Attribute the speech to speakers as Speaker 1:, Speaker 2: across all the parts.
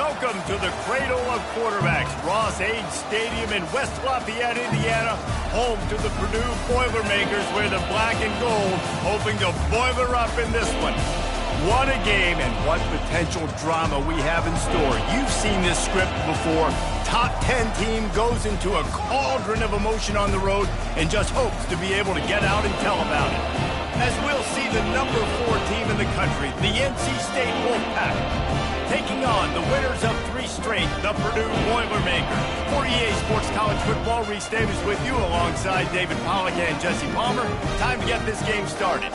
Speaker 1: Welcome to the cradle of quarterbacks, Ross-Ade Stadium in West Lafayette, Indiana, home to the Purdue Boilermakers, where the black and gold hoping to boiler up in this one. What a game and what potential drama we have in store. You've seen this script before. Top 10 team goes into a cauldron of emotion on the road and just hopes to be able to get out and tell about it. As we'll see the number 4 team in the country, the NC State Wolfpack, taking on the winners of 3 straight, the Purdue Boilermakers. For EA Sports College Football, Reese Davis with you alongside David Pollack and Jesse Palmer. Time to get this game started.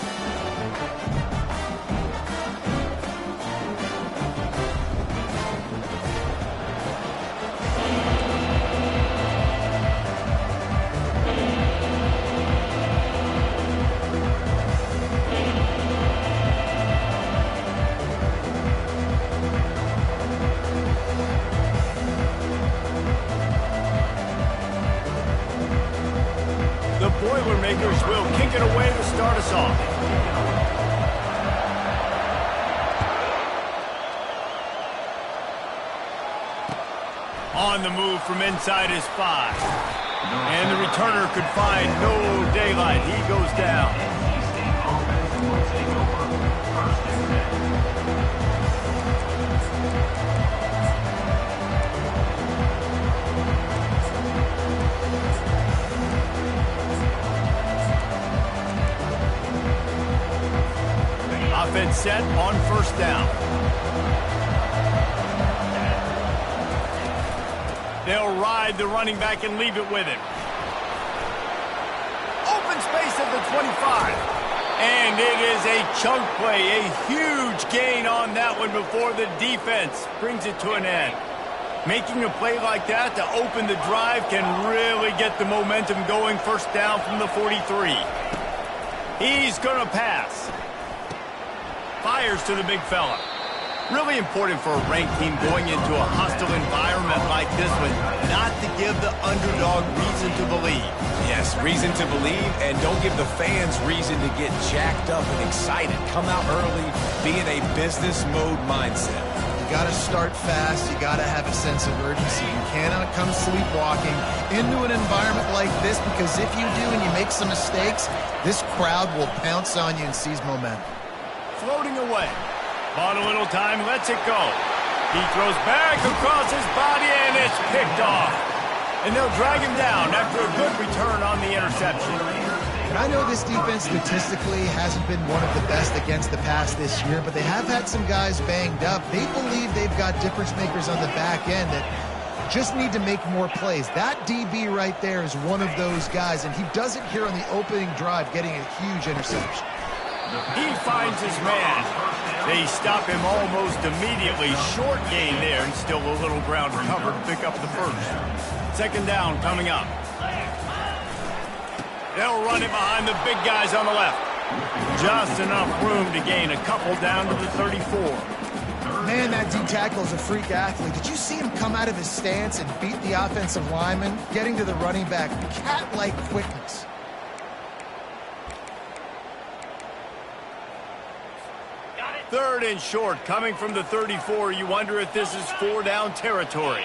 Speaker 1: The Boilermakers will kick it away to start us off. On the move from inside his 5. And the returner could find no daylight. He goes down. Offense set on first down. They'll ride the running back and leave it with him. Open space at the 25. And it is a chunk play, a huge gain on that one before the defense brings it to an end. Making a play like that to open the drive can really get the momentum going. First down from the 43. He's going to pass. Fires to the big fella. Really important for a ranked team going into a hostile environment like this one, not to give the underdog reason to believe.
Speaker 2: Yes, reason to believe, and don't give the fans reason to get jacked up and excited. Come out early, be in a business mode mindset.
Speaker 3: You got to start fast. You got to have a sense of urgency. You cannot come sleepwalking into an environment like this, because if you do and you make some mistakes, this crowd will pounce on you and seize momentum.
Speaker 1: Floating away. Bought a little time, lets it go. He throws back across his body, and it's picked off. And they'll drag him down after a good return on the interception.
Speaker 3: And I know this defense statistically hasn't been one of the best against the pass this year, but they have had some guys banged up. They believe they've got difference makers on the back end that just need to make more plays. That DB right there is one of those guys, and he does it here on the opening drive, getting a huge interception.
Speaker 1: He finds his man. They stop him almost immediately. Short gain there, and still a little ground covered to pick up the first. Second down coming up. They'll run it behind the big guys on the left. Just enough room to gain a couple down to the 34.
Speaker 3: Man, that D-tackle is a freak athlete. Did you see him come out of his stance and beat the offensive lineman, getting to the running back? Cat-like quickness.
Speaker 1: Third and short, coming from the 34. You wonder if this is 4-down territory.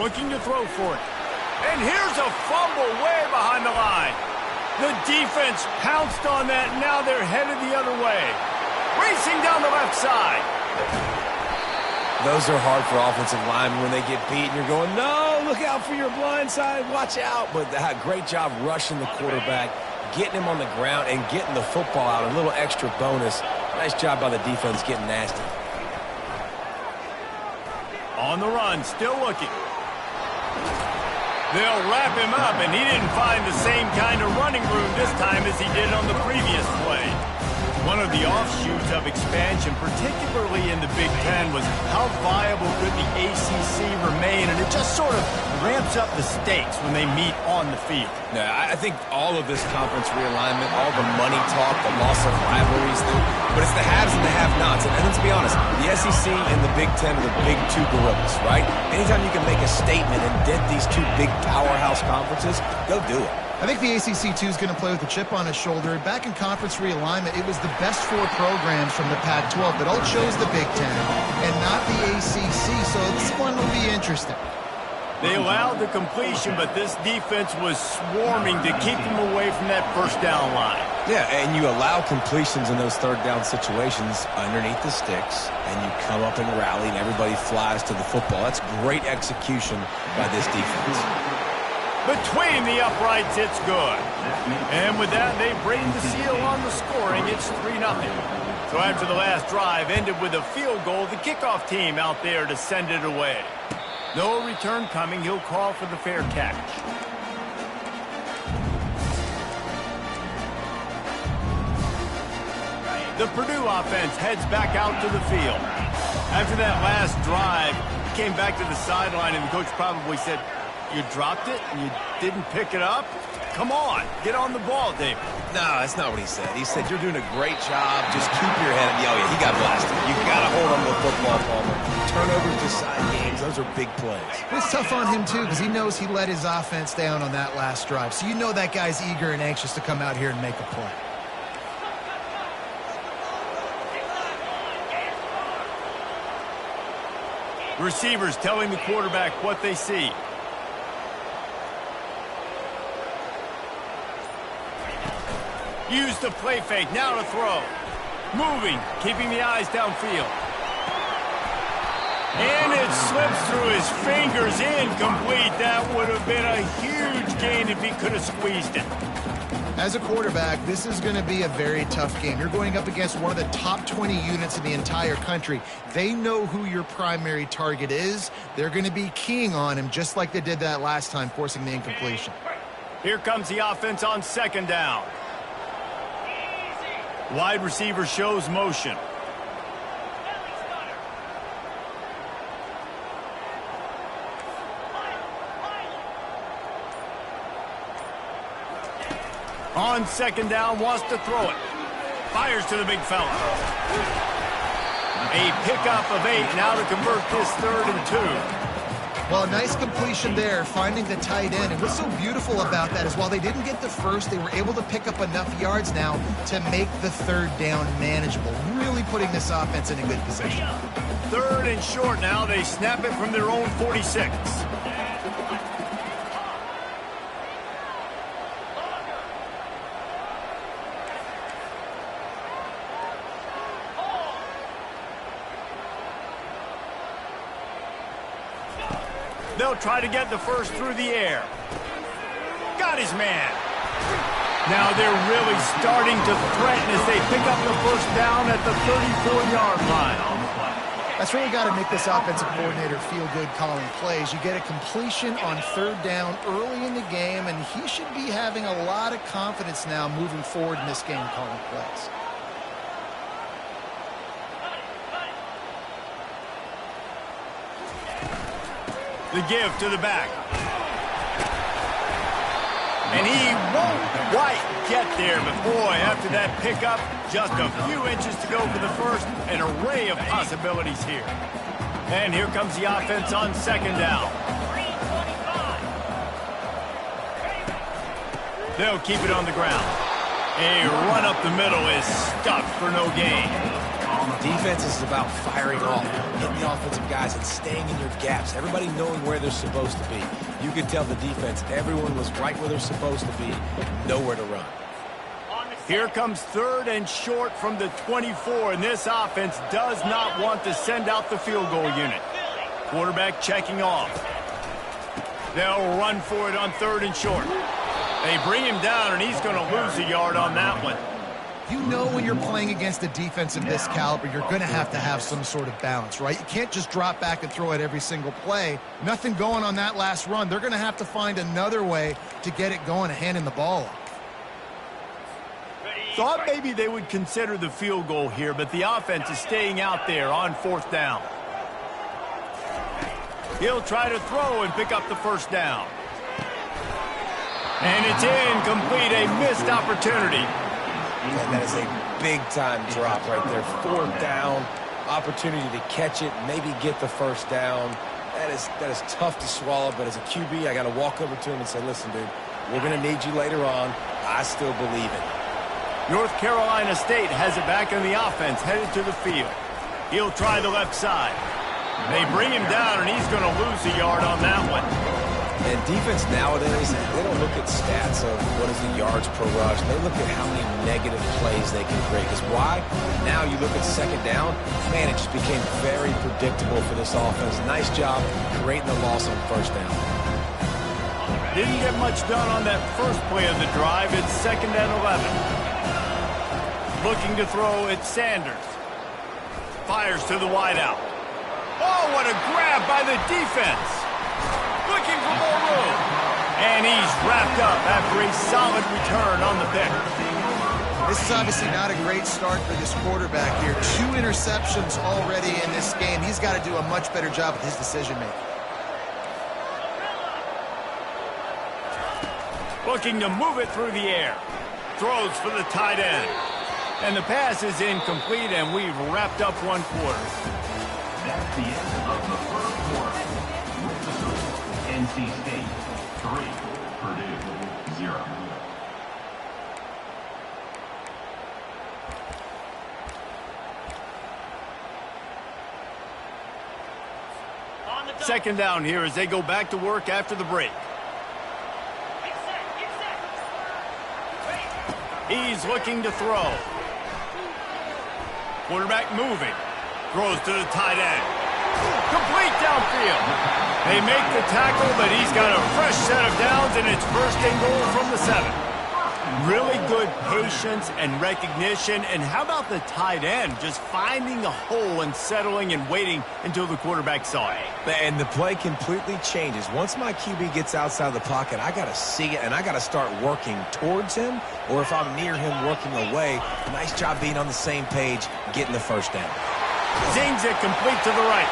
Speaker 1: Looking to throw for it. And here's a fumble way behind the line. The defense pounced on that, and now they're headed the other way. Racing down the left side.
Speaker 2: Those are hard for offensive linemen when they get beat, and you're going, no, look out for your blind side, watch out. But great job rushing the quarterback, getting him on the ground, and getting the football out. A little extra bonus. Nice job by the defense getting nasty.
Speaker 1: On the run, still looking. They'll wrap him up, and he didn't find the same kind of running room this time as he did on the previous play. One of the offshoots of expansion, particularly in the Big Ten, was how viable could the ACC remain, and it just sort of ramps up the stakes when they meet on the field.
Speaker 2: Yeah, I think all of this conference realignment, all the money talk, the loss of rivalries, but it's the haves and the have-nots. And let's be honest, the SEC and the Big Ten are the big two gorillas, right? Anytime you can make a statement and dent these two big powerhouse conferences, go do it.
Speaker 3: I think the ACC2 is going to play with a chip on his shoulder. Back in conference realignment, it was the best 4 programs from the Pac-12 that all chose the Big Ten and not the ACC, so this one will be interesting.
Speaker 1: They allowed the completion, but this defense was swarming to keep them away from that first down line.
Speaker 2: Yeah, and you allow completions in those third down situations underneath the sticks, and you come up and rally, and everybody flies to the football. That's great execution by this defense.
Speaker 1: Between the uprights, it's good. And with that, they bring the seal on the scoring. It's 3-0. So after the last drive ended with a field goal, the kickoff team out there to send it away. No return coming. He'll call for the fair catch. The Purdue offense heads back out to the field. After that last drive, he came back to the sideline, and the coach probably said, "You dropped it and you didn't pick it up? Come on, get on the ball, David."
Speaker 2: No, that's not what he said. He said, "You're doing a great job. Just keep your head up." Oh, yeah, he got blasted. You got to hold on to the football, Palmer. Turnovers decide games. Those are big plays.
Speaker 3: It's tough on him, too, because he knows he let his offense down on that last drive. So you know that guy's eager and anxious to come out here and make a play.
Speaker 1: Receivers telling the quarterback what they see. Use the play fake, now to throw. Moving, keeping the eyes downfield. And it slips through his fingers, incomplete. That would have been a huge gain if he could have squeezed it.
Speaker 3: As a quarterback, this is going to be a very tough game. You're going up against one of the top 20 units in the entire country. They know who your primary target is. They're going to be keying on him just like they did that last time, forcing the incompletion.
Speaker 1: Here comes the offense on second down. Wide receiver shows motion. On second down, wants to throw it. Fires to the big fella. A pickup of 8 now to convert this 3rd and 2.
Speaker 3: Well, a nice completion there, finding the tight end. And what's so beautiful about that is while they didn't get the first, they were able to pick up enough yards now to make the 3rd down manageable, really putting this offense in a good position.
Speaker 1: 3rd and short now. They snap it from their own 46. They'll try to get the first through the air. Got his man. Now they're really starting to threaten as they pick up the first down at the 34-yard line.
Speaker 3: That's really got to make this offensive coordinator feel good calling plays. You get a completion on 3rd down early in the game, and he should be having a lot of confidence now moving forward in this game calling plays.
Speaker 1: The give to the back. And he won't quite get there, but boy, after that pickup, just a few inches to go for the first. An array of possibilities here. And here comes the offense on second down. They'll keep it on the ground. A run up the middle is stuffed for no gain.
Speaker 2: Defense is about firing off, hitting the offensive guys and staying in your gaps. Everybody knowing where they're supposed to be. You could tell the defense, everyone was right where they're supposed to be, nowhere to run.
Speaker 1: Here comes 3rd and short from the 24, and this offense does not want to send out the field goal unit. Quarterback checking off. They'll run for it on 3rd and short. They bring him down, and he's going to lose a yard on that one.
Speaker 3: You know when you're playing against a defense of this caliber, you're going to have some sort of balance, right? You can't just drop back and throw it every single play. Nothing going on that last run. They're going to have to find another way to get it going, handing the ball off.
Speaker 1: Thought maybe they would consider the field goal here, but the offense is staying out there on 4th down. He'll try to throw and pick up the first down. And it's incomplete, a missed opportunity.
Speaker 2: And that is a big-time drop right there. 4th down, opportunity to catch it, maybe get the first down. That is tough to swallow, but as a QB, I got to walk over to him and say, listen, dude, we're going to need you later on. I still believe it.
Speaker 1: North Carolina State has it back on the offense, headed to the field. He'll try the left side. They bring him down, and he's going to lose a yard on that one.
Speaker 2: And defense nowadays, they don't look at stats of what is the yards per rush. They look at how many negative plays they can create. Because why? Now you look at second down, man, it just became very predictable for this offense. Nice job creating the loss on first down.
Speaker 1: Didn't get much done on that first play of the drive. It's 2nd and 11. Looking to throw, it's Sanders. Fires to the wideout. Oh, what a grab by the defense. Looking for more room. And he's wrapped up after a solid return on the pick.
Speaker 3: This is obviously not a great start for this quarterback here. 2 interceptions already in this game. He's got to do a much better job with his decision-making.
Speaker 1: Looking to move it through the air. Throws for the tight end. And the pass is incomplete, and we've wrapped up one quarter.
Speaker 4: That's the end of the first quarter. NC State 3, Purdue 0.
Speaker 1: Second down here as they go back to work after the break. He's looking to throw. Quarterback moving. Throws to the tight end. Complete downfield. They make the tackle, but he's got a fresh set of downs, and it's 1st and goal from the 7. Really good patience and recognition. And how about the tight end just finding the hole and settling and waiting until the quarterback saw it?
Speaker 2: And the play completely changes. Once my QB gets outside of the pocket, I got to see it, and I got to start working towards him, or if I'm near him, working away. Nice job being on the same page, getting the first down.
Speaker 1: Zings it complete to the right.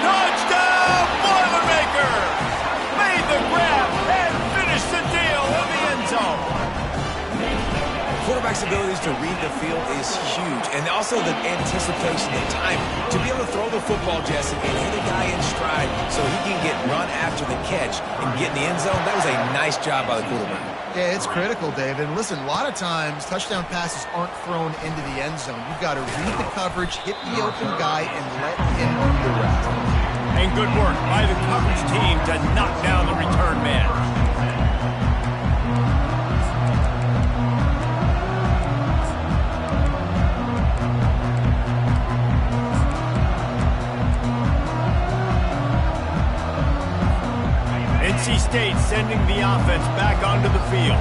Speaker 1: Touchdown, Boilermakers! Made the grab and finished the deal in the end zone.
Speaker 2: Quarterback's abilities to read the field is huge, and also the anticipation, the timing. To be able to throw the football, Jesse, and hit a guy in stride so he can get run after the catch and get in the end zone, that was a nice job by the quarterback.
Speaker 3: Yeah, it's critical, David. And listen, a lot of times touchdown passes aren't thrown into the end zone. You've got to read the coverage, hit the open guy, and let him do the rest.
Speaker 1: And good work by the coverage team to knock down the return man. NC State sending the offense back onto the field.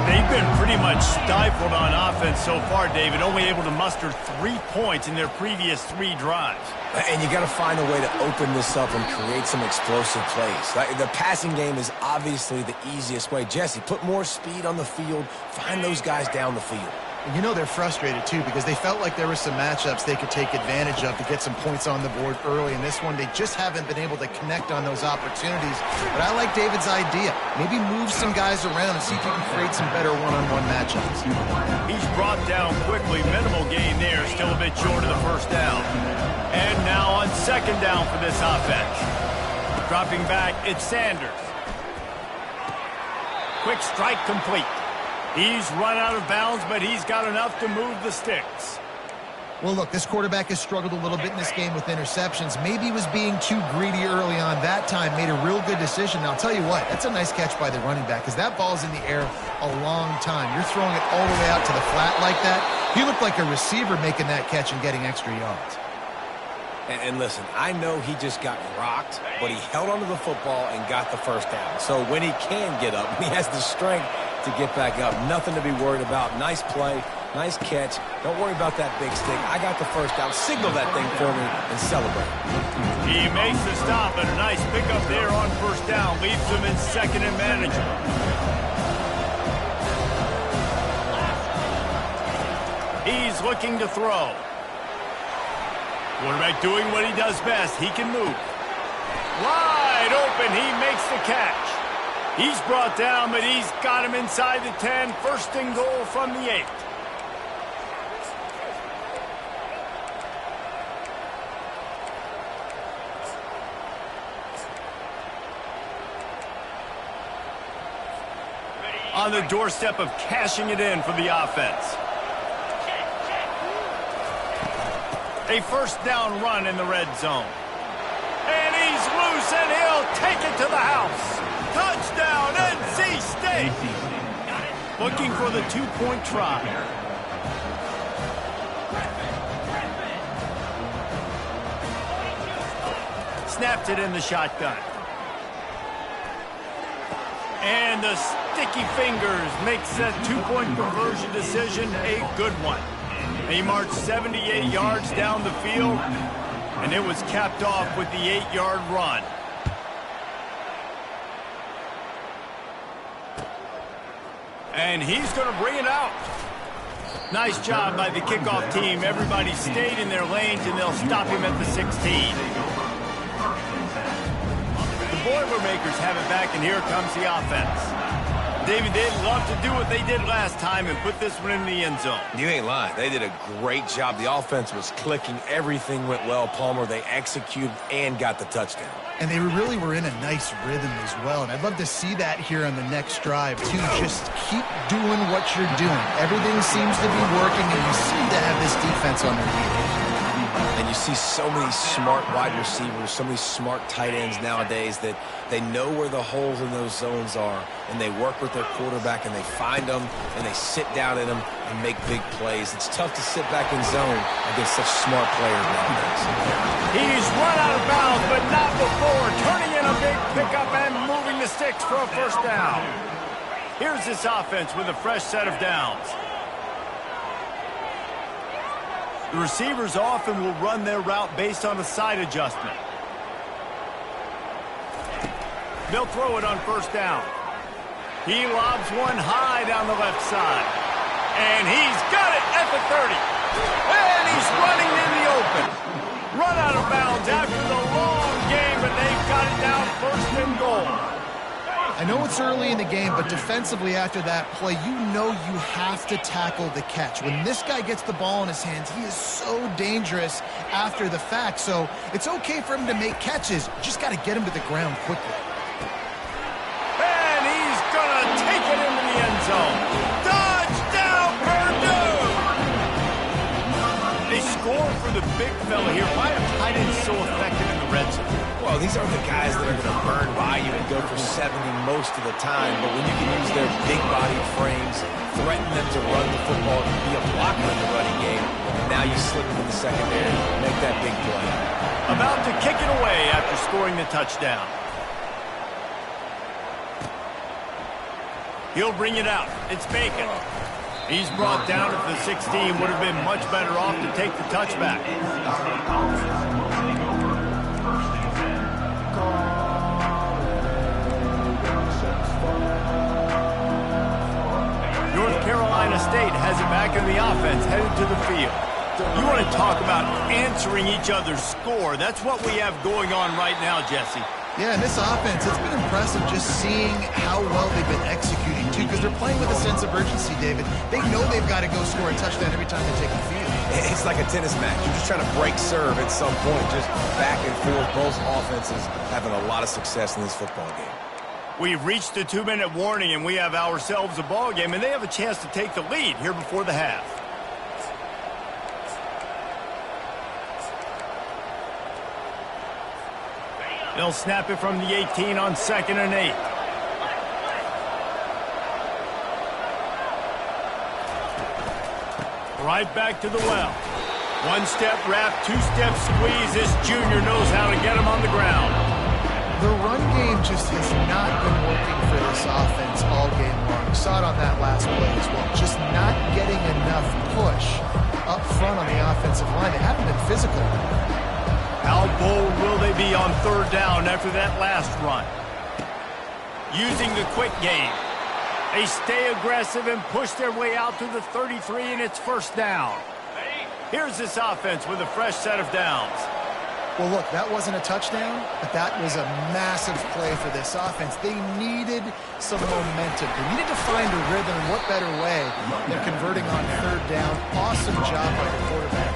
Speaker 1: They've been pretty much stifled on offense so far, David, only able to muster 3 points in their previous 3 drives.
Speaker 2: And you got to find a way to open this up and create some explosive plays. The passing game is obviously the easiest way. Jesse, put more speed on the field, find those guys down the field.
Speaker 3: And you know they're frustrated, too, because they felt like there were some matchups they could take advantage of to get some points on the board early. In this one, they just haven't been able to connect on those opportunities. But I like David's idea. Maybe move some guys around and see if you can create some better one-on-one matchups.
Speaker 1: He's brought down quickly. Minimal gain there. Still a bit short of the first down. And now on 2nd down for this offense. Dropping back, it's Sanders. Quick strike complete. He's run out of bounds, but he's got enough to move the sticks.
Speaker 3: Well, look, this quarterback has struggled a little bit in this game with interceptions. Maybe he was being too greedy early on. That time made a real good decision. Now, I'll tell you what, that's a nice catch by the running back because that ball's in the air a long time. You're throwing it all the way out to the flat like that. He looked like a receiver making that catch and getting extra yards.
Speaker 2: And listen, I know he just got rocked, but he held onto the football and got the first down. So when he can get up, he has the strength to get back up. Nothing to be worried about. Nice play, nice catch. Don't worry about that big stick. I got the first down. Signal that thing for me and celebrate.
Speaker 1: He makes the stop, and a nice pickup there on first down. Leaves him in 2nd and manageable. He's looking to throw. Quarterback doing what he does best. He can move. Wide open. He makes the catch. He's brought down, but he's got him inside the 10. 1st and goal from the 8. on the doorstep of cashing it in for the offense. A first down run in the red zone. And he's loose, and he'll take it to the house. Touchdown, NC State. Looking for the two-point try. Snapped it in the shotgun. And the sticky fingers makes that two-point conversion decision a good one. He marched 78 yards down the field, and it was capped off with the 8-yard run. And he's going to bring it out. Nice job by the kickoff team. Everybody stayed in their lanes, and they'll stop him at the 16. The Boilermakers have it back, and here comes the offense. David, they'd love to do what they did last time and put this one in the end zone.
Speaker 2: You ain't lying. They did a great job. The offense was clicking. Everything went well, Palmer. They executed and got the touchdown.
Speaker 3: And they really were in a nice rhythm as well. And I'd love to see that here on the next drive, too. Just keep doing what you're doing. Everything seems to be working, and you seem to have this defense on their heels.
Speaker 2: And you see so many smart wide receivers, so many smart tight ends nowadays that they know where the holes in those zones are, and they work with their quarterback, and they find them, and they sit down in them and make big plays. It's tough to sit back in zone against such smart players nowadays.
Speaker 1: He's run out of bounds, but not before. Turning in a big pickup and moving the sticks for a first down. Here's this offense with a fresh set of downs. The receivers often will run their route based on a side adjustment. They'll throw it on first down. He lobs one high down the left side. And he's got it at the 30. And he's running in the open. Run out of bounds after the long game, but they've got it down first and goal.
Speaker 3: I know it's early in the game, but defensively after that play, you know you have to tackle the catch. When this guy gets the ball in his hands, he is so dangerous after the fact. So it's okay for him to make catches. You just got to get him to the ground quickly.
Speaker 1: And he's going to take it into the end zone. Touchdown, Purdue! They score for the big fella here. Why are tight ends so effective in the red zone?
Speaker 2: Well, these aren't the guys that are going to burn by you and go for 70 most of the time, but when you can use their big-bodied frames, threaten them to run the football, be a blocker in the running game, and now you slip into the secondary, make that big play.
Speaker 1: About to kick it away after scoring the touchdown. He'll bring it out. It's Bacon. He's brought down at the 16. Would have been much better off to take the touchback. North Carolina State has it back in the offense, headed to the field. You want to talk about answering each other's score. That's what we have going on right now, Jesse.
Speaker 3: Yeah, and this offense, it's been impressive just seeing how well they've been executing, too, because they're playing with a sense of urgency, David. They know they've got to go score a touchdown every time they take the field.
Speaker 2: It's like a tennis match. You're just trying to break serve at some point, just back and forth. Both offenses having a lot of success in this football game.
Speaker 1: We've reached the 2-minute warning, and we have ourselves a ball game, and they have a chance to take the lead here before the half. They'll snap it from the 18 on 2nd and 8. Right back to the well. One-step wrap, two-step squeeze. This junior knows how to get him on the ground.
Speaker 3: The run game just has not been working for this offense all game long. We saw it on that last play as well. Just not getting enough push up front on the offensive line. They haven't been physical.
Speaker 1: How bold will they be on 3rd down after that last run? Using the quick game. They stay aggressive and push their way out to the 33, and it's 1st down. Here's this offense with a fresh set of downs.
Speaker 3: Well, look, that wasn't a touchdown, but that was a massive play for this offense. They needed some momentum. They needed to find a rhythm, and what better way than converting on 3rd down. Awesome job by the quarterback.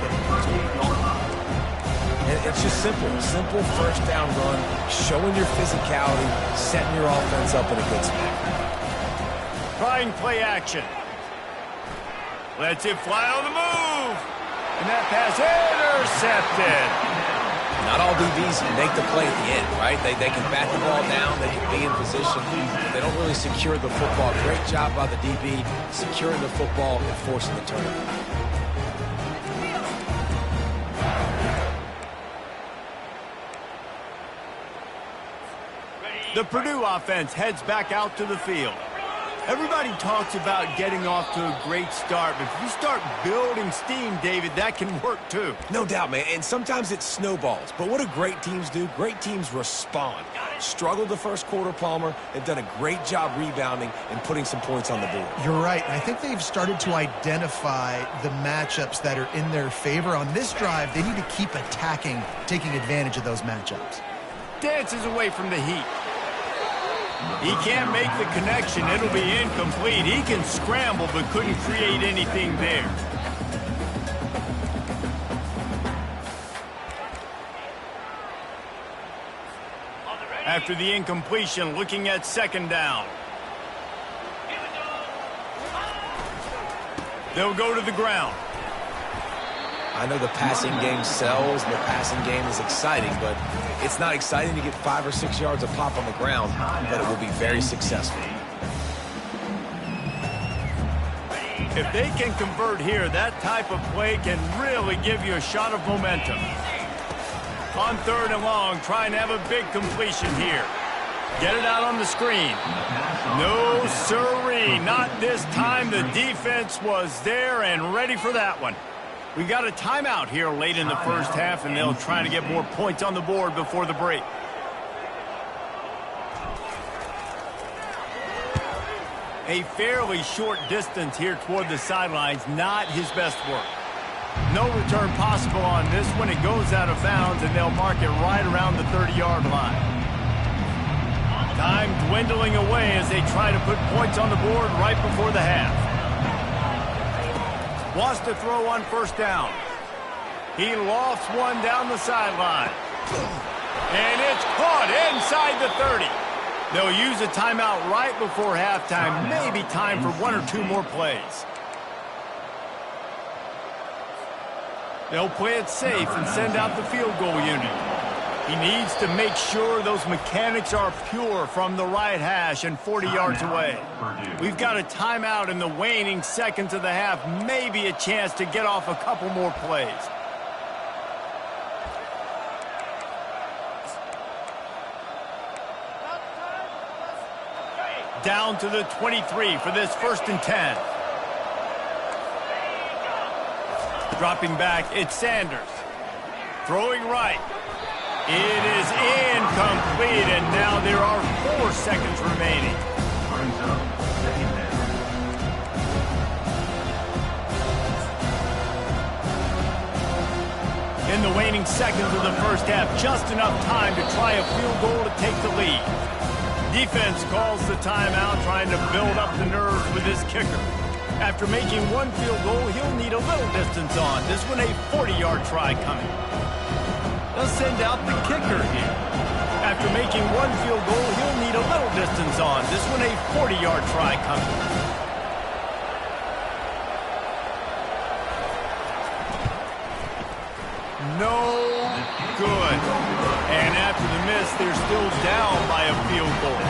Speaker 2: And it's just simple 1st down run, showing your physicality, setting your offense up in a good spot.
Speaker 1: trying play action. Lets it fly on the move. And that pass intercepted.
Speaker 2: Not all DBs make the play at the end, right? They can bat the ball down, they can be in position. They don't really secure the football. Great job by the DB securing the football and forcing the turnover.
Speaker 1: The Purdue offense heads back out to the field. Everybody talks about getting off to a great start, but if you start building steam, David, that can work too.
Speaker 2: No doubt, man, and sometimes it snowballs. But what do great teams do? Great teams respond. Struggled the first quarter, Palmer. They've done a great job rebounding and putting some points on the board.
Speaker 3: You're right. I think they've started to identify the matchups that are in their favor. On this drive, they need to keep attacking, taking advantage of those matchups.
Speaker 1: Dances away from the heat. He can't make the connection. It'll be incomplete. He can scramble, but couldn't create anything there. After the incompletion, looking at second down. They'll go to the ground.
Speaker 2: I know the passing game sells, and the passing game is exciting, but it's not exciting to get 5 or 6 yards of pop on the ground, but it will be very successful.
Speaker 1: If they can convert here, that type of play can really give you a shot of momentum. On 3rd and long, trying to have a big completion here. Get it out on the screen. No siree, not this time. The defense was there and ready for that one. We got a timeout here late in the first half, and they'll try to get more points on the board before the break. A fairly short distance here toward the sidelines, not his best work. No return possible on this one. It goes out of bounds, and they'll mark it right around the 30-yard line. Time dwindling away as they try to put points on the board right before the half. Wants to throw on 1st down. He lofts one down the sideline. And it's caught inside the 30. They'll use a timeout right before halftime. Maybe time for 1 or 2 more plays. They'll play it safe and send out the field goal unit. He needs to make sure those mechanics are pure from the right hash and 40 yards away. We've got a timeout in the waning seconds of the half. Maybe a chance to get off a couple more plays. Down to the 23 for this 1st and 10. Dropping back, it's Sanders. Throwing right. It is incomplete, and now there are 4 seconds remaining. In the waning seconds of the first half, just enough time to try a field goal to take the lead. Defense calls the timeout, trying to build up the nerves with his kicker. After making 1 field goal, he'll need a little distance on. This one a 40-yard try coming. They'll send out the kicker here. After making 1 field goal, he'll need a little distance on. This one a 40-yard try coming. No good. And after the miss, they're still down by a field goal.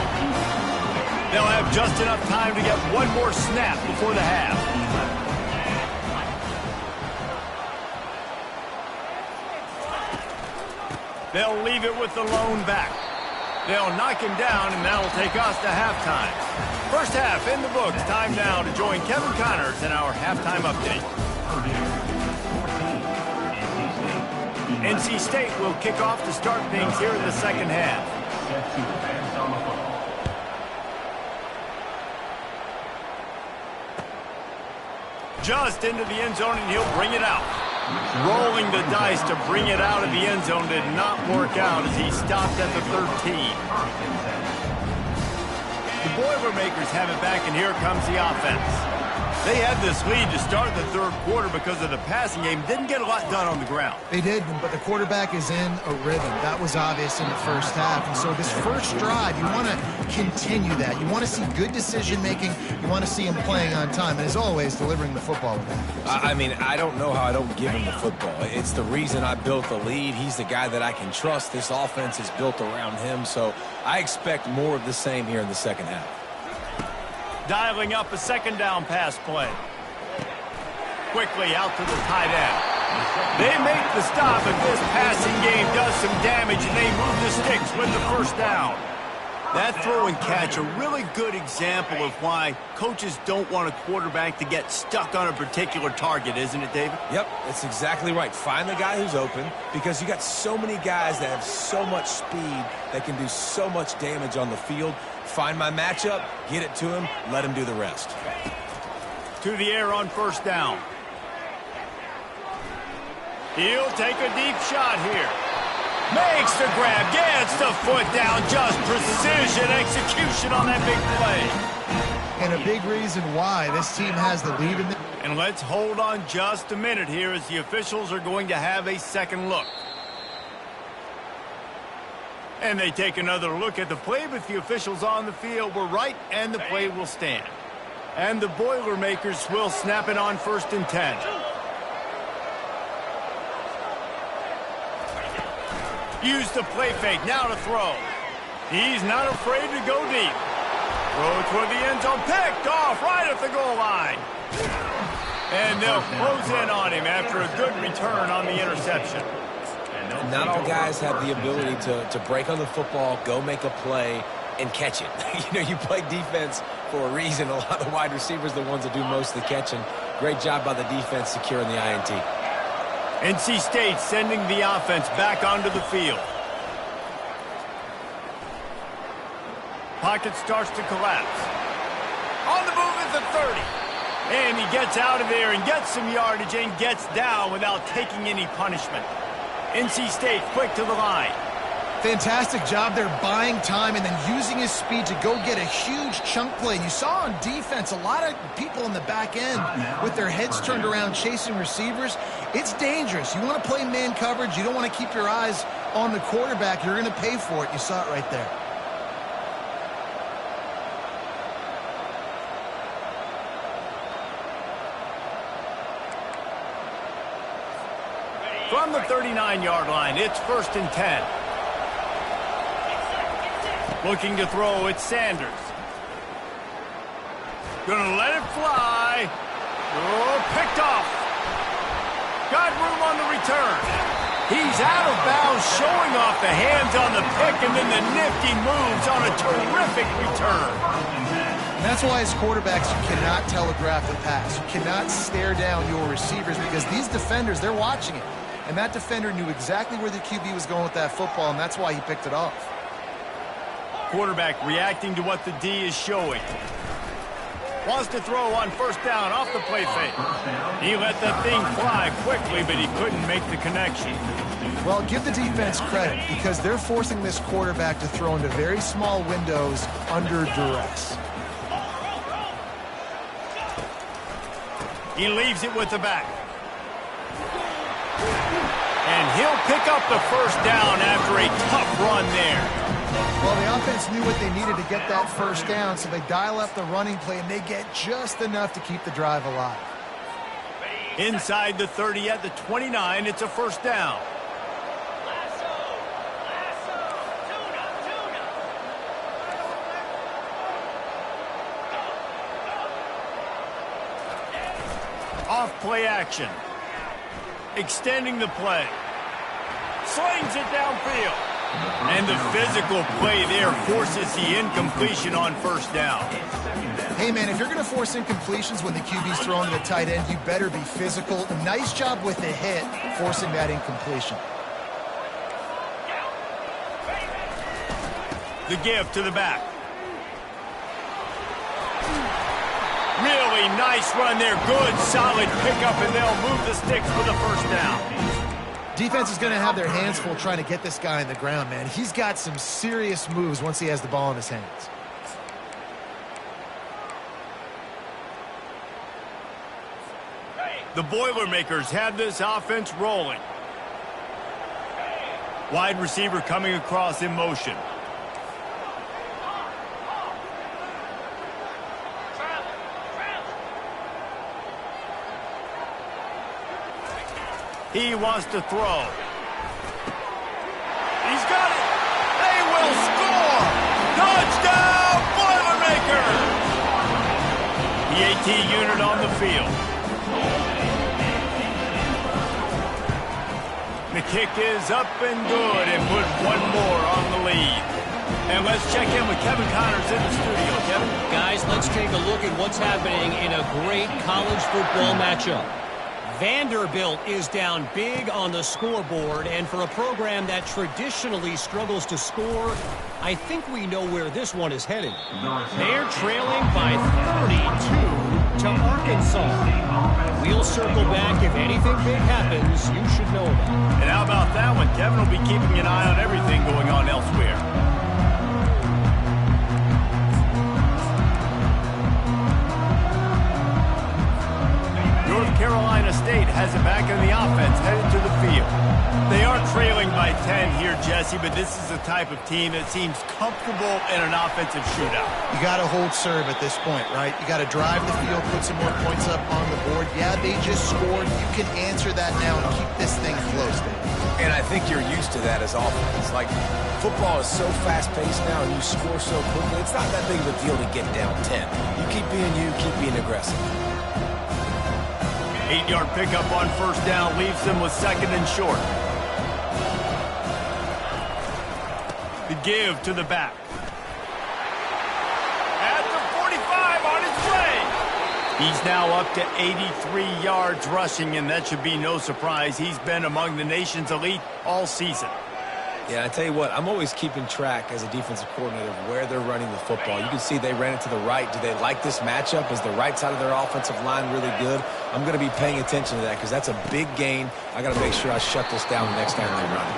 Speaker 1: They'll have just enough time to get 1 more snap before the half. They'll leave it with the lone back. They'll knock him down, and that'll take us to halftime. First half in the books. Time now to join Kevin Connors in our halftime update. NC State will kick off to start things here in the second half. Just into the end zone, and he'll bring it out. Rolling the dice to bring it out of the end zone did not work out as he stopped at the 13. The Boilermakers have it back, and here comes the offense. They had this lead to start the third quarter because of the passing game. Didn't get a lot done on the ground.
Speaker 3: They did, but the quarterback is in a rhythm. That was obvious in the first half. And so this first drive, you want to continue that. You want to see good decision-making. You want to see him playing on time. And as always, delivering the football with that.
Speaker 2: I mean, I don't know how I don't give him the football. It's the reason I built the lead. He's the guy that I can trust. This offense is built around him. So I expect more of the same here in the second half.
Speaker 1: Dialing up a second down pass play. Quickly out to the tight end. They make the stop, but this passing game does some damage, and they move the sticks with the first down. That throw and catch, a really good example of why coaches don't want a quarterback to get stuck on a particular target, isn't it, David?
Speaker 2: Yep, that's exactly right. Find the guy who's open, because you got so many guys that have so much speed that can do so much damage on the field. Find my matchup, get it to him, let him do the rest.
Speaker 1: To the air on first down. He'll take a deep shot here. Makes the grab, gets the foot down, just precision execution on that big play.
Speaker 3: And a big reason why this team has the lead in the...
Speaker 1: And let's hold on just a minute here as the officials are going to have a second look. And they take another look at the play, but the officials on the field were right, and the play will stand. And the Boilermakers will snap it on 1st and 10. Use the play fake, now to throw. He's not afraid to go deep. Throw toward the end zone, picked off right at the goal line. And they'll close in on him after a good return on the interception.
Speaker 2: Not all guys have the ability to break on the football, go make a play, and catch it. You play defense for a reason. A lot of the wide receivers are the ones that do most of the catching. Great job by the defense securing the INT.
Speaker 1: NC State sending the offense back onto the field. Pocket starts to collapse. On the move at the 30. And he gets out of there and gets some yardage and gets down without taking any punishment. NC State quick to the line.
Speaker 3: Fantastic job there buying time and then using his speed to go get a huge chunk play. And you saw on defense a lot of people in the back end with their heads turned around chasing receivers. It's dangerous. You want to play man coverage. You don't want to keep your eyes on the quarterback. You're going to pay for it. You saw it right there.
Speaker 1: From the 39-yard line, it's 1st and 10. Looking to throw, it's Sanders. Gonna let it fly. Oh, picked off. Got room on the return. He's out of bounds, showing off the hands on the pick, and then the nifty moves on a terrific return.
Speaker 3: And that's why as quarterbacks, you cannot telegraph the pass. You cannot stare down your receivers because these defenders, they're watching it. And that defender knew exactly where the QB was going with that football, and that's why he picked it off.
Speaker 1: Quarterback reacting to what the D is showing. Wants to throw on 1st down off the play fake. He let that thing fly quickly, but he couldn't make the connection.
Speaker 3: Well, give the defense credit because they're forcing this quarterback to throw into very small windows under duress.
Speaker 1: He leaves it with the back. And he'll pick up the 1st down after a tough run there.
Speaker 3: Well, the offense knew what they needed to get that 1st down, so they dial up the running play, and they get just enough to keep the drive alive.
Speaker 1: Inside the 30 at the 29, it's a 1st down. Off play action. Extending the play. Slings it downfield. And the physical play there forces the incompletion on 1st down.
Speaker 3: Hey, man, if you're going to force incompletions when the QB's throwing to the tight end, you better be physical. Nice job with the hit, forcing that incompletion.
Speaker 1: The give to the back. Really nice run there. Good, solid pickup, and they'll move the sticks for the 1st down.
Speaker 3: Defense is going to have their hands full trying to get this guy in the ground, man. He's got some serious moves once he has the ball in his hands.
Speaker 1: The Boilermakers have this offense rolling. Wide receiver coming across in motion. He wants to throw. He's got it. They will score. Touchdown, Boilermakers. The AT unit on the field. The kick is up and good and put one more on the lead. And let's check in with Kevin Connors in the studio. Kevin?
Speaker 5: Guys, let's take a look at what's happening in a great college football matchup. Vanderbilt is down big on the scoreboard, and for a program that traditionally struggles to score, I think we know where this one is headed. They're trailing by 32 to Arkansas. We'll circle back if anything big happens. You should know about it.
Speaker 1: And how about that one? Kevin will be keeping an eye on everything going on elsewhere. North Carolina State has it back in the offense, headed to the field. They are trailing by 10 here, Jesse, but this is the type of team that seems comfortable in an offensive shootout.
Speaker 3: You got to hold serve at this point, right? You got to drive the field, put some more points up on the board. Yeah, they just scored. You can answer that now and keep this thing close.
Speaker 2: And I think you're used to that as offense. Like, football is so fast-paced now and you score so quickly, it's not that big of a deal to get down 10. You keep being aggressive.
Speaker 1: 8-yard pickup on first down leaves them with second and short. The give to the back. At the 45 on his way. He's now up to 83 yards rushing, and that should be no surprise. He's been among the nation's elite all season.
Speaker 2: Yeah, I tell you what, I'm always keeping track as a defensive coordinator of where they're running the football. You can see they ran it to the right. Do they like this matchup? Is the right side of their offensive line really good? I'm going to be paying attention to that because that's a big gain. I got to make sure I shut this down the next time they run it.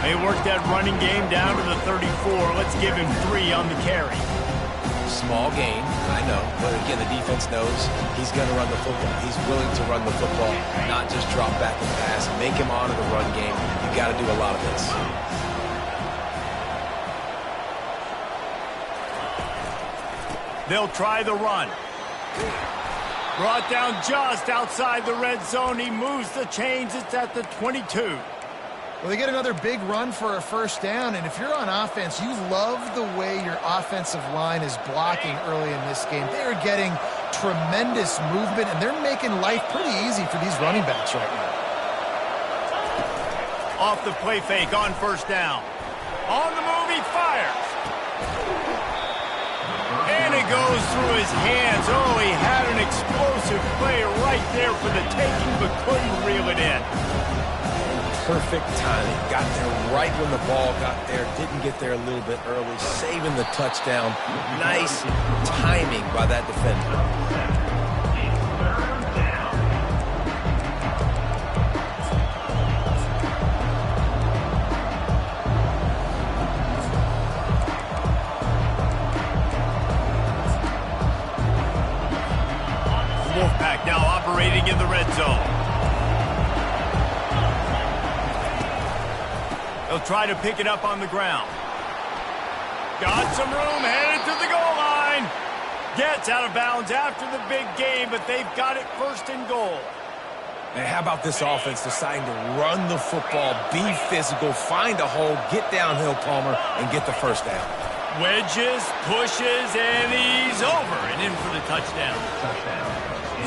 Speaker 1: They worked that running game down to the 34. Let's give him 3 on the carry.
Speaker 2: Small gain, I know. But again, the defense knows he's going to run the football. He's willing to run the football, not just drop back and pass. Make him honor the run game. You got to do a lot of this.
Speaker 1: They'll try the run. Brought down just outside the red zone. He moves the chains. It's at the 22.
Speaker 3: Well, they get another big run for a first down, and if you're on offense, you love the way your offensive line is blocking early in this game. They are getting tremendous movement, and they're making life pretty easy for these running backs right now.
Speaker 1: Off the play fake on first down. On the move, he fires. And it goes through his hands. Oh, he had an explosive play right there for the taking, but couldn't reel it in.
Speaker 2: Perfect timing. Got there right when the ball got there. Didn't get there a little bit early. Saving the touchdown. Nice timing by that defender.
Speaker 1: Wolfpack now operating in the red zone. They'll try to pick it up on the ground. Got some room, headed to the goal line. Gets out of bounds after the big game, but they've got it first and goal.
Speaker 2: And how about this offense deciding to run the football, be physical, find a hole, get downhill, Palmer, and get the first down.
Speaker 1: Wedges, pushes, and he's over and in for the touchdown.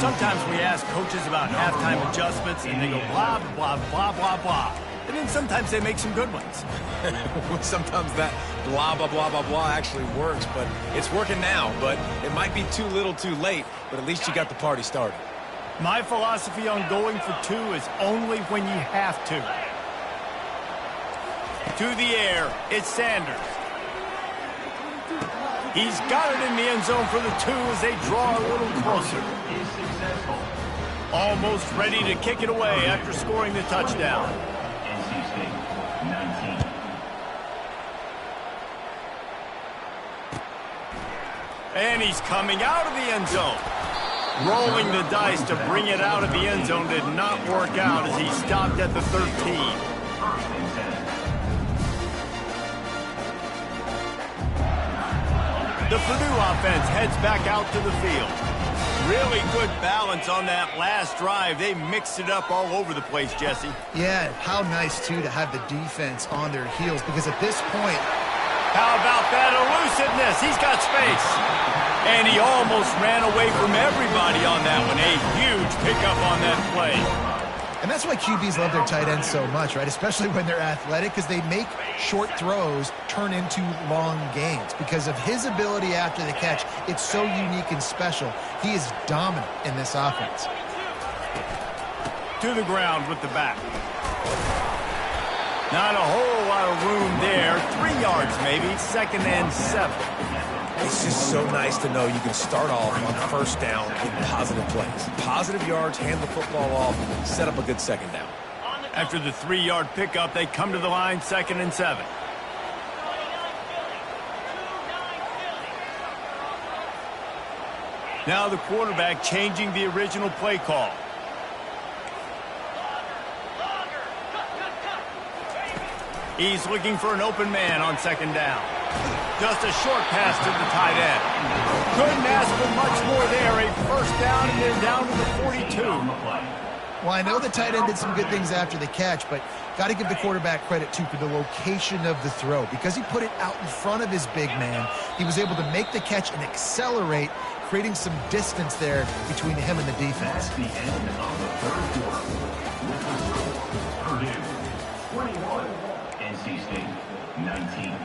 Speaker 1: Sometimes we ask coaches about halftime adjustments, and they go blah, blah, blah, blah, blah. And then sometimes they make some good ones.
Speaker 2: Sometimes that blah, blah, blah, blah, blah actually works, but it's working now. But it might be too little too late, but at least you got the party started.
Speaker 1: My philosophy on going for 2 is only when you have to. To the air, it's Sanders. He's got it in the end zone for the 2 as they draw a little closer. Almost ready to kick it away after scoring the touchdown. And he's coming out of the end zone. Rolling the dice to bring it out of the end zone did not work out as he stopped at the 13. The Purdue offense heads back out to the field. Really good balance on that last drive. They mixed it up all over the place, Jesse.
Speaker 3: Yeah, how nice, too, to have the defense on their heels, because at this point...
Speaker 1: How about that elusiveness? He's got space. And he almost ran away from everybody on that one. A huge pickup on that play.
Speaker 3: And that's why QBs love their tight ends so much, right? Especially when they're athletic, because they make short throws turn into long gains. Because of his ability after the catch, it's so unique and special. He is dominant in this offense.
Speaker 1: To the ground with the back. Not a whole lot of room there. 3 yards maybe, 2nd and 7.
Speaker 2: It's just so nice to know you can start off on first down in positive plays. Positive yards, hand the football off, set up a good second down.
Speaker 1: After the 3-yard pickup, they come to the line, 2nd and 7. Now the quarterback changing the original play call. He's looking for an open man on 2nd down. Just a short pass to the tight end. Couldn't ask for much more there. A first down, and they're down to the 42.
Speaker 3: Well, I know the tight end did some good things after the catch, but got to give the quarterback credit, too, for the location of the throw. Because he put it out in front of his big man, he was able to make the catch and accelerate, creating some distance there between him and the defense.
Speaker 4: The end of the third quarter. Purdue, 21. NC State, 19.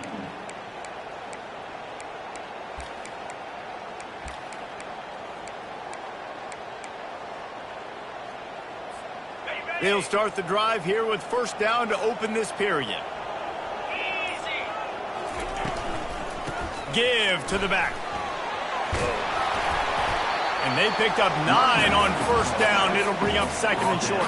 Speaker 1: They'll start the drive here with first down to open this period. Give to the back. And they picked up 9 on first down. It'll bring up 2nd and short.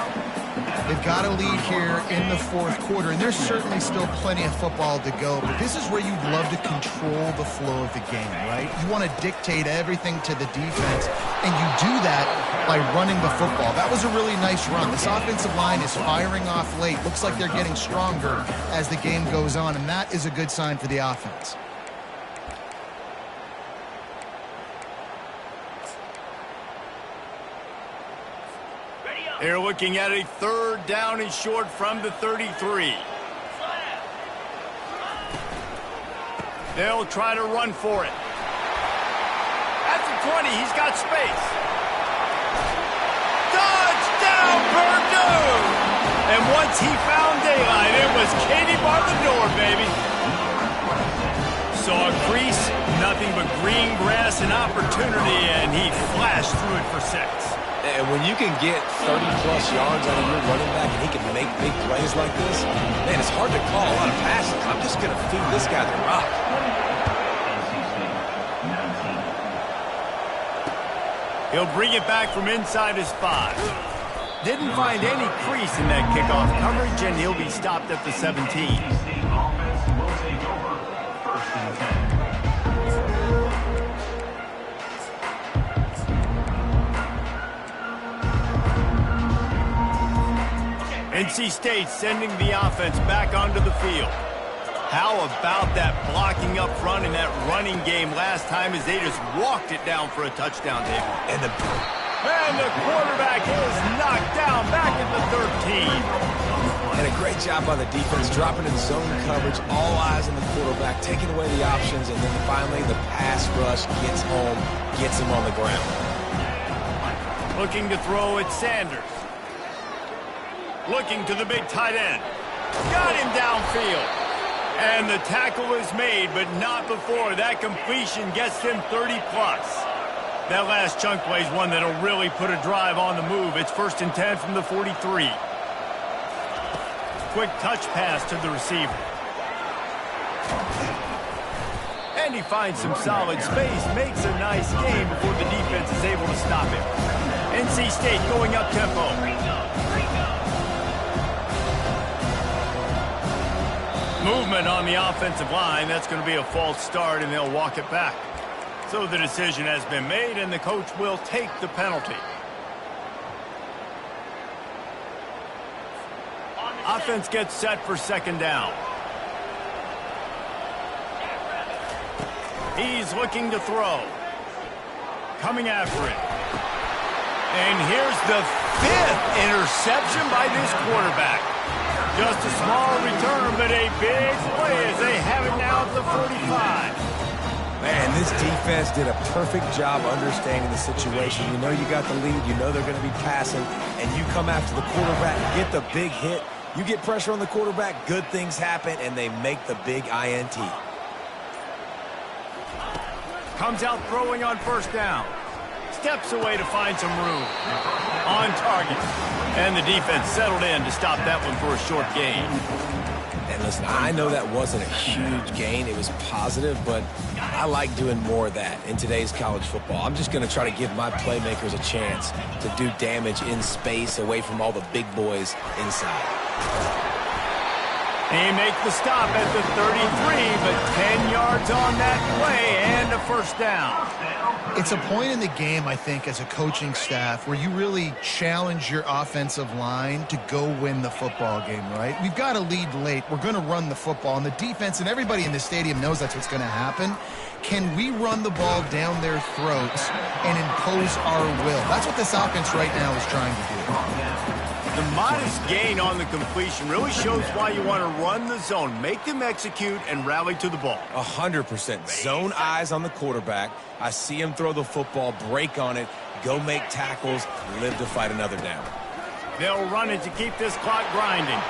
Speaker 3: They've got a lead here in the 4th quarter, and there's certainly still plenty of football to go, but this is where you'd love to control the flow of the game, right? You want to dictate everything to the defense, and you do that by running the football. That was a really nice run. This offensive line is firing off late. Looks like they're getting stronger as the game goes on, and that is a good sign for the offense.
Speaker 1: They're looking at a 3rd down and short from the 33. They'll try to run for it. At the 20, he's got space. Touchdown, Purdue! And once he found daylight, it was Katie bar the door, baby. Saw a crease, nothing but green grass and opportunity, and he flashed through it for 6.
Speaker 2: And when you can get 30-plus yards out of your running back and he can make big plays like this, man, it's hard to call a lot of passes. I'm just going to feed this guy the rock.
Speaker 1: He'll bring it back from inside his 5. Didn't find any crease in that kickoff coverage, and he'll be stopped at the 17.
Speaker 4: Offense will take over. 1st and 10.
Speaker 1: NC State sending the offense back onto the field. How about that blocking up front in that running game last time as they just walked it down for a touchdown, David?
Speaker 2: And the
Speaker 1: quarterback is knocked down back at the 13.
Speaker 2: And a great job by the defense, dropping in zone coverage, all eyes on the quarterback, taking away the options, and then finally the pass rush gets home, gets him on the ground.
Speaker 1: Looking to throw at Sanders. Looking to the big tight end. Got him downfield. And the tackle is made, but not before. That completion gets them 30-plus. That last chunk play is one that'll really put a drive on the move. It's 1st and 10 from the 43. Quick touch pass to the receiver. And he finds some solid space, makes a nice game before the defense is able to stop him. NC State going up tempo. Movement on the offensive line. That's going to be a false start, and they'll walk it back. So the decision has been made, and the coach will take the penalty. Offense gets set for second down. He's looking to throw. Coming after it. And here's the 5th interception by this quarterback. Just a small return, but a big play as they have it now at the 45.
Speaker 2: Man, this defense did a perfect job understanding the situation. You know you got the lead. You know they're going to be passing. And you come after the quarterback, get the big hit. You get pressure on the quarterback, good things happen, and they make the big INT.
Speaker 1: Comes out throwing on first down. Steps away to find some room. On target. And the defense settled in to stop that one for a short gain.
Speaker 2: And listen, I know that wasn't a huge gain. It was positive, but I like doing more of that in today's college football. I'm just going to try to give my playmakers a chance to do damage in space away from all the big boys inside.
Speaker 1: They make the stop at the 33, but 10 yards on that play and a first down.
Speaker 3: It's a point in the game, I think, as a coaching staff where you really challenge your offensive line to go win the football game, right? We've got a lead late. We're going to run the football, and the defense and everybody in the stadium knows that's what's going to happen. Can we run the ball down their throats and impose our will? That's what this offense right now is trying to do.
Speaker 1: The modest gain on the completion really shows why you want to run the zone, make them execute, and rally to the ball.
Speaker 2: 100%. Zone eyes on the quarterback. I see him throw the football, break on it, go make tackles, live to fight another down.
Speaker 1: They'll run it to keep this clock grinding.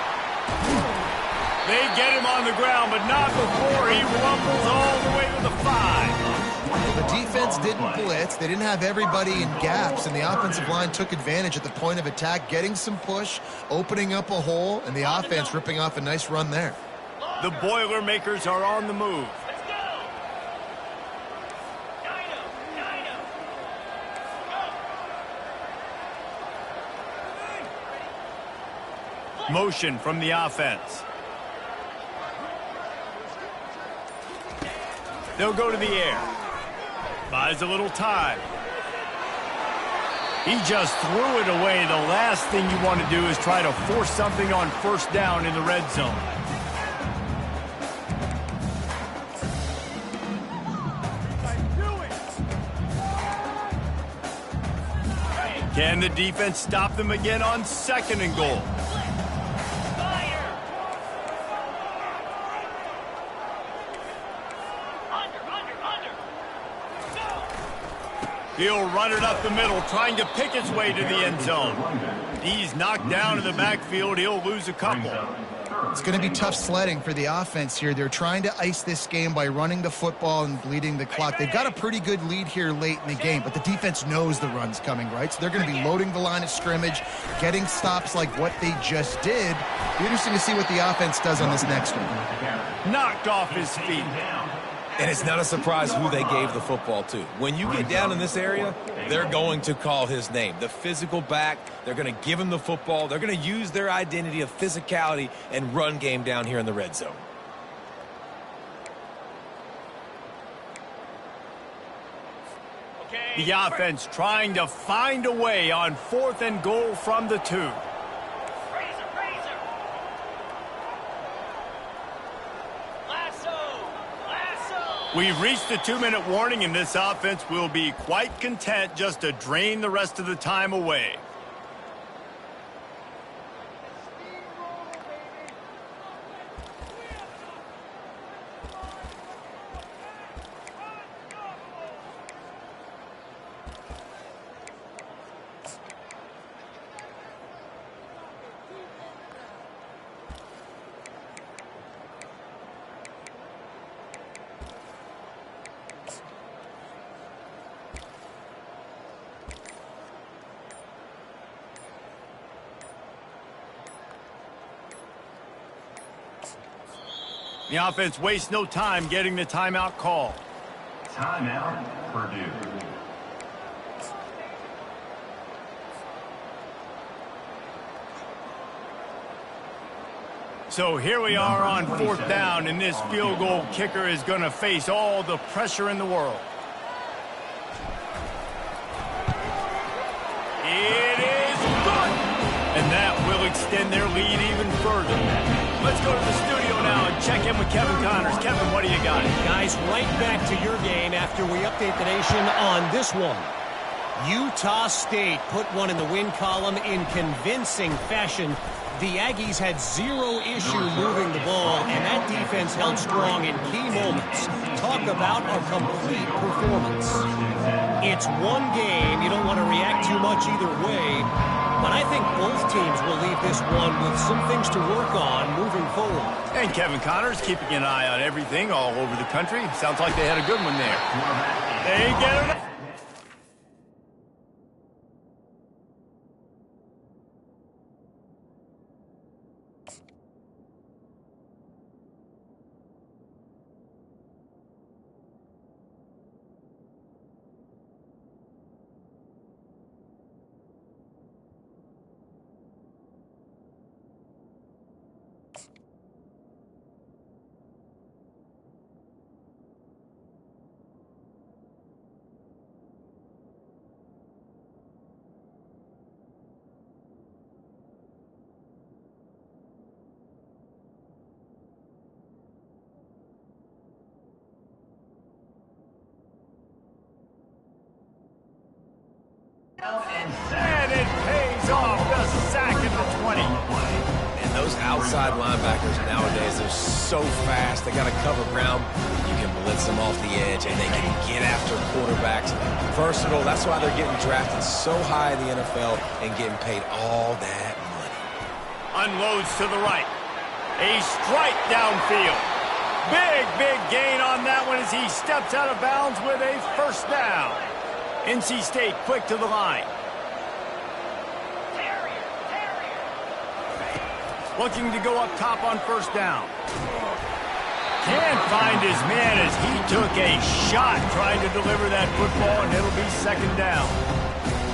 Speaker 1: They get him on the ground, but not before he rumbles all the way to the 5.
Speaker 3: The defense didn't blitz. They didn't have everybody in gaps, and the offensive line took advantage at the point of attack, getting some push, opening up a hole, and the offense ripping off a nice run there.
Speaker 1: The Boilermakers are on the move. Motion from the offense. They'll go to the air. Buys a little time. He just threw it away. The last thing you want to do is try to force something on first down in the red zone. Can the defense stop them again on second and goal? He'll run it up the middle, trying to pick his way to the end zone. He's knocked down in the backfield. He'll lose a couple.
Speaker 3: It's going to be tough sledding for the offense here. They're trying to ice this game by running the football and bleeding the clock. They've got a pretty good lead here late in the game, but the defense knows the run's coming, right? So they're going to be loading the line of scrimmage, getting stops like what they just did. Be interesting to see what the offense does on this next one.
Speaker 1: Knocked off his feet.
Speaker 2: And it's not a surprise who they gave the football to. When you get down in this area, they're going to call his name. The physical back, they're going to give him the football. They're going to use their identity of physicality and run game down here in the red zone.
Speaker 1: The offense trying to find a way on 4th and goal from the 2. We've reached the 2-minute warning, and this offense will be quite content just to drain the rest of the time away. The offense wastes no time getting the timeout call.
Speaker 4: Timeout, Purdue.
Speaker 1: So here we are on 4th down, and this field goal kicker is going to face all the pressure in the world. It is good. And that will extend their lead even further. Let's go to the studio now and check in with Kevin Connors. Kevin, what do you got?
Speaker 5: Guys, right back to your game after we update the nation on this one. Utah State put one in the win column in convincing fashion. The Aggies had zero issue moving the ball, and that defense held strong in key moments. Talk about a complete performance. It's one game. You don't want to react too much either way, but I think both teams will leave this one with some things to work on moving forward.
Speaker 1: And Kevin Connors keeping an eye on everything all over the country. Sounds like they had a good one there. They get it. And it pays off, the sack at the 20.
Speaker 2: And those outside linebackers nowadays, they're so fast. They got to cover ground. You can blitz them off the edge, and they can get after quarterbacks. Versatile. That's why they're getting drafted so high in the NFL and getting paid all that money.
Speaker 1: Unloads to the right. A strike downfield. Big gain on that one as he steps out of bounds with a first down. NC State quick to the line. Looking to go up top on first down. Can't find his man as he took a shot trying to deliver that football, and it'll be second down.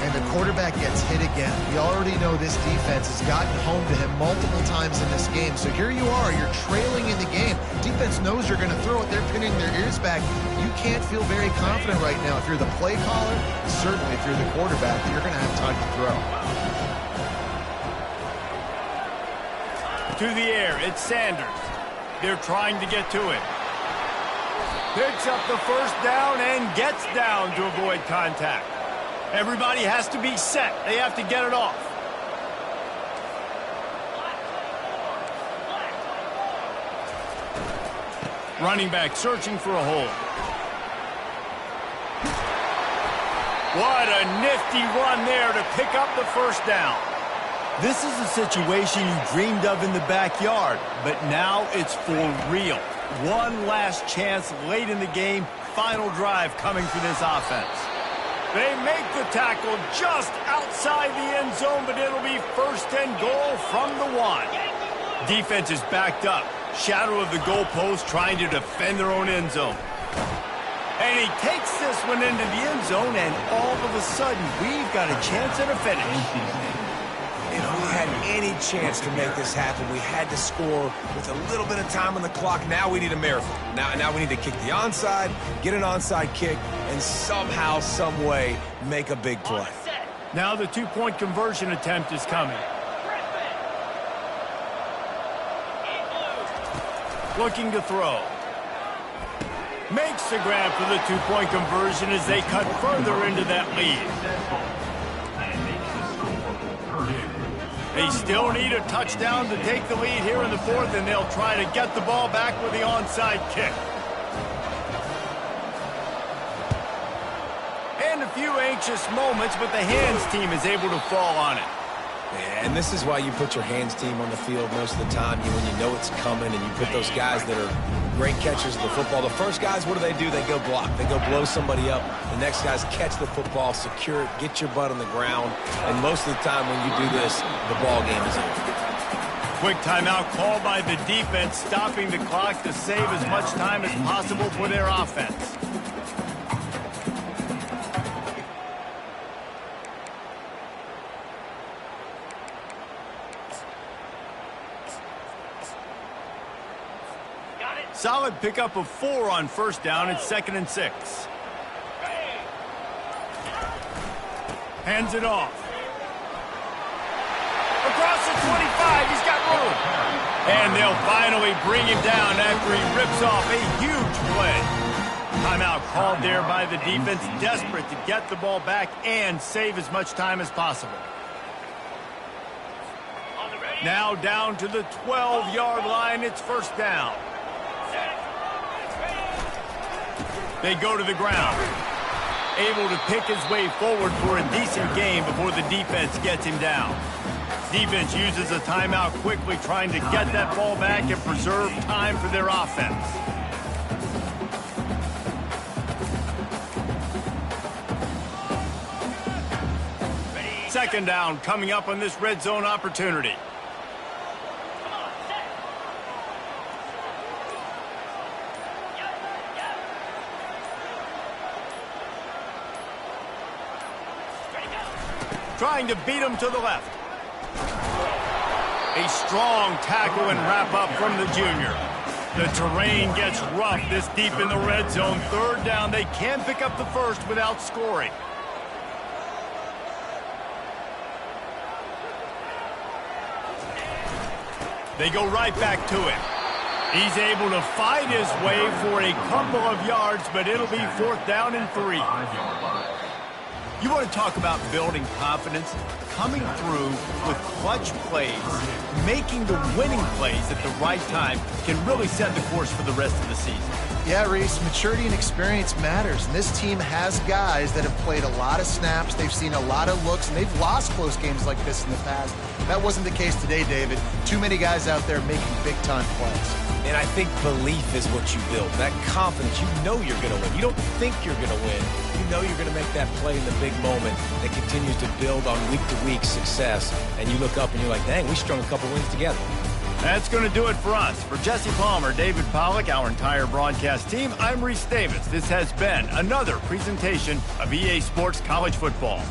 Speaker 3: And the quarterback gets hit again. We already know this defense has gotten home to him multiple times in this game. So here you are, you're trailing in the game. Defense knows you're going to throw it. They're pinning their ears back. You can't feel very confident right now. If you're the play caller, certainly if you're the quarterback, you're going to have time to throw.
Speaker 1: To the air, it's Sanders. They're trying to get to it. Picks up the first down and gets down to avoid contact. Everybody has to be set. They have to get it off. Running back searching for a hole. What a nifty run there to pick up the first down. This is a situation you dreamed of in the backyard, but now it's for real. One last chance late in the game. Final drive coming for this offense. They make the tackle just outside the end zone, but it'll be first and goal from the 1. Defense is backed up. Shadow of the goalpost trying to defend their own end zone. And he takes this one into the end zone, and all of a sudden, we've got a chance at a finish.
Speaker 2: If we had any chance to make this happen, we had to score with a little bit of time on the clock. Now we need a miracle. Now we need to kick the onside, get an onside kick, and somehow, some way, make a big play.
Speaker 1: Now the two-point conversion attempt is coming. Looking to throw. Makes the grab for the two-point conversion as they cut further into that lead. They still need a touchdown to take the lead here in the 4th, and they'll try to get the ball back with the onside kick. And a few anxious moments, but the hands team is able to fall on it.
Speaker 2: And this is why you put your hands team on the field most of the time. When you know it's coming, and you put those guys that are great catchers of the football. The first guys, what do? They go block. They go blow somebody up. The next guys catch the football, secure it, get your butt on the ground. And most of the time when you do this, the ball game is over.
Speaker 1: Quick timeout called by the defense, stopping the clock to save as much time as possible for their offense. Solid pickup of 4 on first down. It's 2nd and 6. Hands it off. across the 25. He's got room. And they'll finally bring him down after he rips off a huge play. Timeout called there by the defense, desperate to get the ball back and save as much time as possible. Now down to the 12-yard line. It's first down. They go to the ground. Able to pick his way forward for a decent gain before the defense gets him down. Defense uses a timeout quickly, trying to get that ball back and preserve time for their offense. Second down coming up on this red zone opportunity. Trying to beat him to the left. A strong tackle and wrap up from the junior. The terrain gets rough this deep in the red zone. Third down, they can pick up the first without scoring. They go right back to him. He's able to fight his way for a couple of yards, but it'll be fourth down and 3. You want to talk about building confidence? Coming through with clutch plays, making the winning plays at the right time can really set the course for the rest of the season.
Speaker 3: Yeah, Reese, maturity and experience matters. And this team has guys that have played a lot of snaps. They've seen a lot of looks, and they've lost close games like this in the past. That wasn't the case today, David. Too many guys out there making big-time plays.
Speaker 2: And I think belief is what you build. That confidence, you know you're going to win. You don't think you're going to win. You know you're going to make that play in the big moment that continues to build on week-to-week success. And you look up and you're like, dang, we strung a couple wins together.
Speaker 1: That's going to do it for us. For Jesse Palmer, David Pollack, our entire broadcast team, I'm Reese Davis. This has been another presentation of EA Sports College Football.